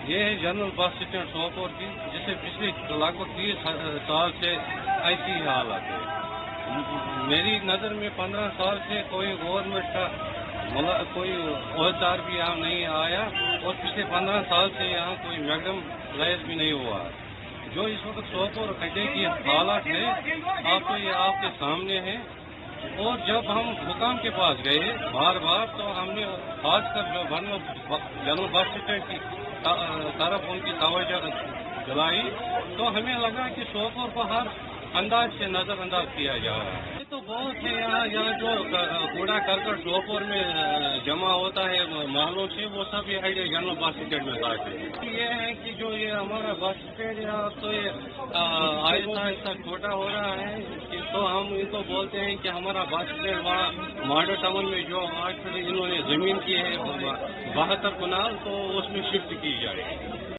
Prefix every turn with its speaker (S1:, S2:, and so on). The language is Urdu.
S1: یہ ہے جنرل بس اسٹینڈ سوپور کی، جسے پچھلے لگ بھگ 30 سال سے ایسی ہی حالت ہے۔ میری نظر میں 15 سال سے کوئی گورنمنٹ کا کوئی عہدیدار بھی یہاں نہیں آیا، اور پچھلے 15 سال سے یہاں کوئی میڈم رائز بھی نہیں ہوا۔ جو اس وقت سوپور کٹے کی حالت ہے آپ تو یہ آپ کے سامنے ہے۔ اور جب ہم حکام کے پاس گئے بار بار تو ہم نے خاص کر جو جنرل بس اسٹینڈ کی طرف ان کی توجہ دلائی، تو ہمیں لگا کہ سوپور کو ہر انداز سے نظر انداز کیا جا رہا ہے۔ یہ تو بہت ہے، یہاں جو کوڑا کرکٹ سوپور میں جمع ہوتا ہے محلوں سے، وہ سب یہ جنرل بس اسٹینڈ میں لاتے ہیں۔ یہ ہے کہ جو یہ ہمارا بس اسٹینڈ ہے تو یہ آہستہ آہستہ چھوٹا ہو رہا ہے، تو ہم ان کو بولتے ہیں کہ ہمارا بس اسٹینڈ وہاں ماڈل ٹاؤن میں جو آج انہوں نے زمین کی ہے 72 کنال، تو اس میں شفٹ کی جائے۔